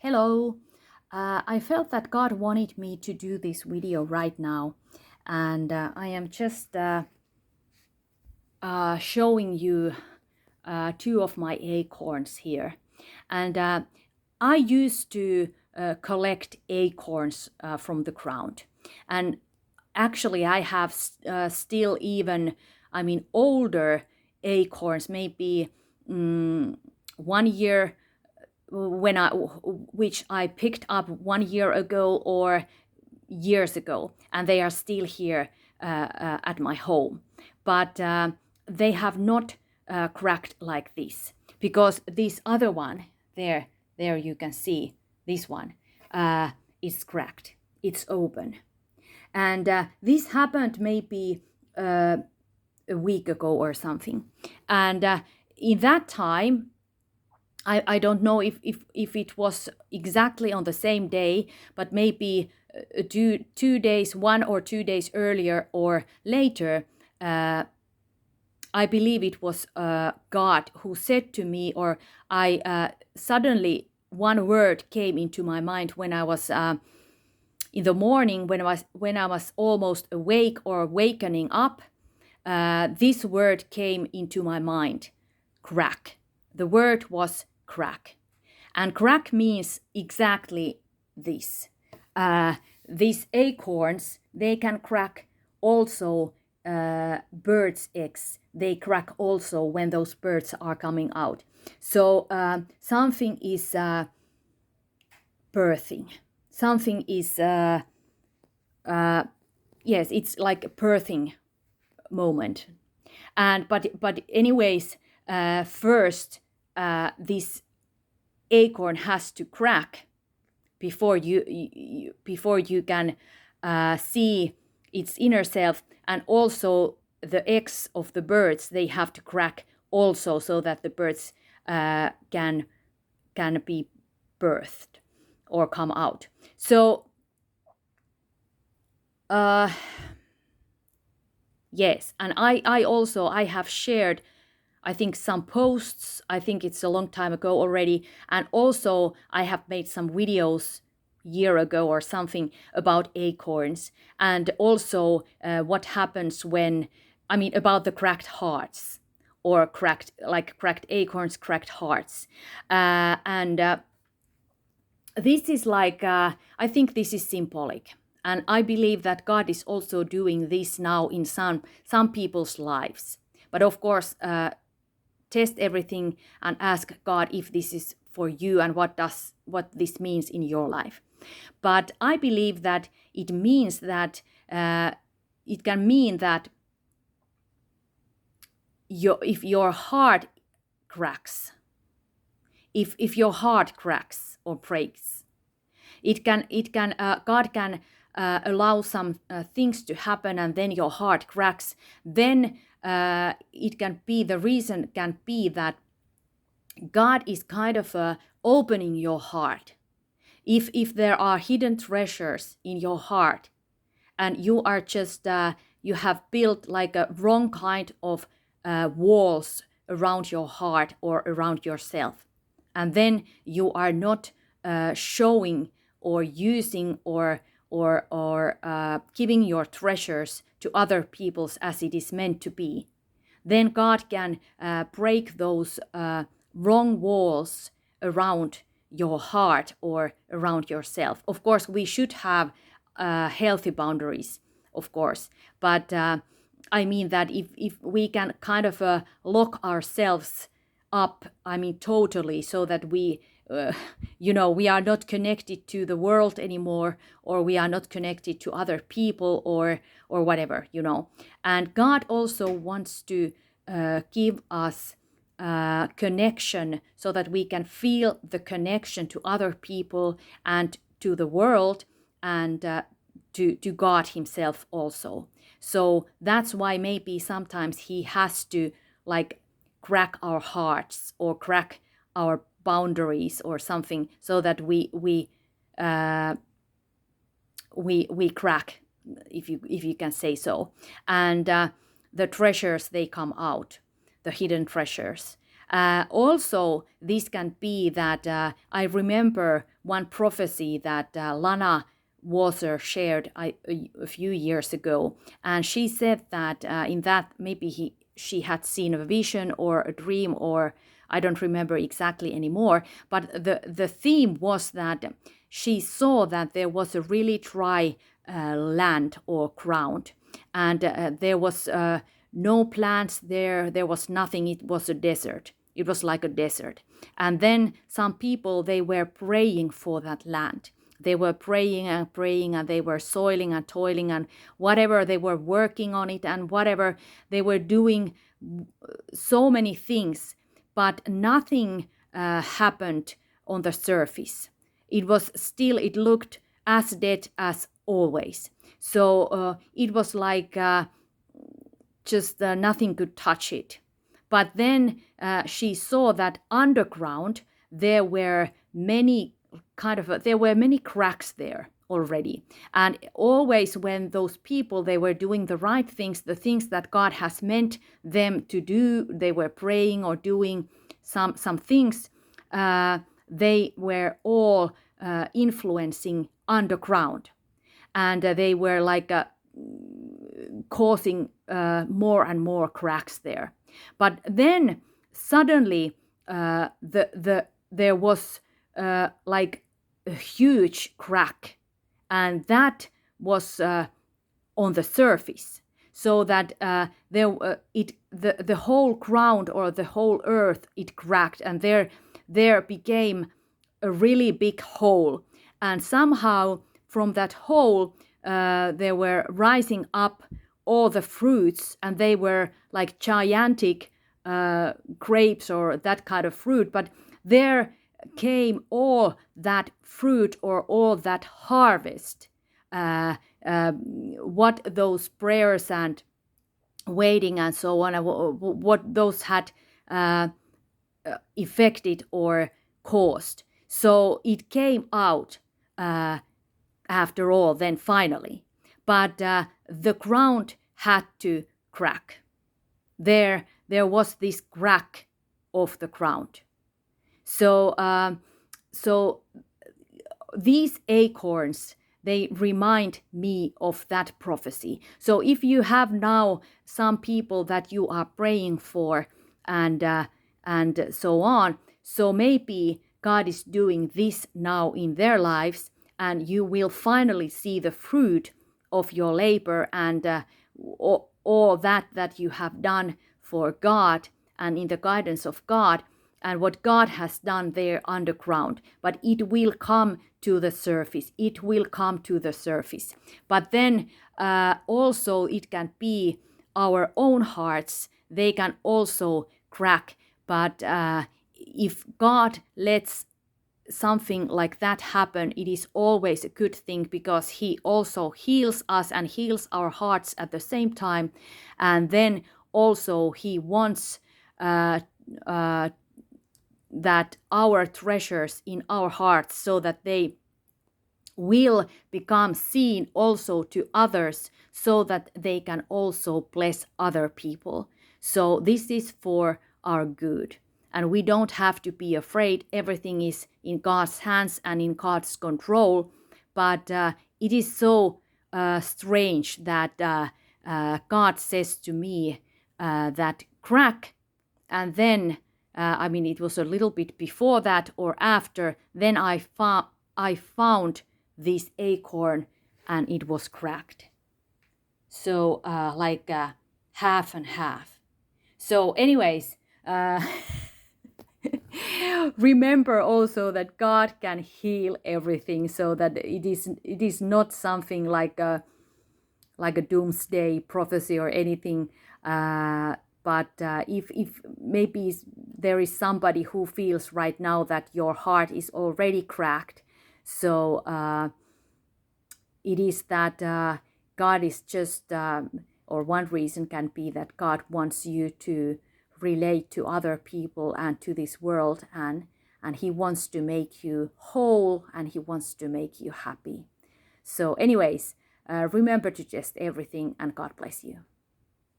Hello. I felt that God wanted me to do this video right now, and I am just showing you two of my acorns here. And I used to collect acorns from the ground, and actually I have still older acorns, maybe 1 year which I picked up 1 year ago or years ago, and they are still here at my home. But they have not cracked like this, because this other one there you can see this one is cracked. It's open, and this happened maybe a week ago or something. And in that time, I don't know if it was exactly on the same day, but maybe 2 days, 1 or 2 days earlier or later, I believe it was God who said to me, or I suddenly one word came into my mind when I was in the morning, when I was almost awake or wakening up. This word came into my mind: crack. The word was crack. And crack means exactly this. These acorns, they can crack also birds' eggs. They crack also when those birds are coming out. So something is birthing. Something is, yes, it's like a birthing moment. And but anyways, first this acorn has to crack before you can see its inner self, and also the eggs of the birds, they have to crack also, so that the birds can be birthed or come out. So yes, and I have shared, I think, some posts. I think it's a long time ago already. And also I have made some videos year ago or something about acorns, and also what happens when, about the cracked hearts, or cracked acorns, cracked hearts. And this is like, I think this is symbolic. And I believe that God is also doing this now in some people's lives. But of course, test everything and ask God if this is for you and what this means in your life. But I believe that it means that it can mean that if your heart cracks, if your heart cracks or breaks, God can allow some things to happen, and then your heart cracks. Then it can be, the reason can be that God is kind of opening your heart. If there are hidden treasures in your heart, and you are just you have built like a wrong kind of walls around your heart or around yourself, and then you are not showing or using or giving your treasures to other peoples as it is meant to be, then God can break those wrong walls around your heart or around yourself. Of course, we should have healthy boundaries, of course, but I mean that if we can kind of lock ourselves up, totally, so that we we are not connected to the world anymore, or we are not connected to other people or whatever, And God also wants to give us connection, so that we can feel the connection to other people and to the world, and to God himself also. So that's why maybe sometimes he has to like crack our hearts or crack our boundaries or something, so that we crack, if you can say so, and the treasures, they come out, the hidden treasures. Also, this can be that I remember one prophecy that Lana Water shared a few years ago, and she said that in that maybe she had seen a vision or a dream, or I don't remember exactly anymore, but the theme was that she saw that there was a really dry land or ground, and there was no plants there was nothing, it was a desert. It was like a desert. And then some people, they were praying for that land. They were praying and praying, and they were soiling and toiling and whatever, they were working on it and whatever, they were doing so many things, but nothing happened on the surface. It was still, it looked as dead as always. So it was like just nothing could touch it. But then she saw that underground there were many cracks there already. And always when those people, they were doing the right things, the things that God has meant them to do, they were praying or doing some things, they were all influencing underground. And they were like causing more and more cracks there. But then suddenly there was like a huge crack, and that was on the surface, so that the whole ground or the whole earth, it cracked, and there became a really big hole, and somehow from that hole there were rising up all the fruits, and they were like gigantic grapes or that kind of fruit. But there came all that fruit or all that harvest, what those prayers and waiting and so on, what those had affected or caused. So it came out after all then finally. But the ground had to crack. There was this crack of the ground. So these acorns, they remind me of that prophecy. So if you have now some people that you are praying for and so on, so maybe God is doing this now in their lives, and you will finally see the fruit of your labor and all that you have done for God and in the guidance of God, and what God has done there underground. But it will come to the surface. It will come to the surface. But then also it can be our own hearts. They can also crack. But if God lets something like that happen, it is always a good thing, because He also heals us and heals our hearts at the same time. And then also He wants that our treasures in our hearts, so that they will become seen also to others, so that they can also bless other people. So this is for our good. And we don't have to be afraid. Everything is in God's hands and in God's control. But it is so strange that God says to me that crack, and then it was a little bit before that or after, then I found this acorn and it was cracked. So like half and half. So anyways, remember also that God can heal everything, so that it is not something like a doomsday prophecy or anything. But if maybe there is somebody who feels right now that your heart is already cracked, so it is that God is just, or one reason can be that God wants you to relate to other people and to this world, and He wants to make you whole, and He wants to make you happy. So anyways, remember to just everything, and God bless you.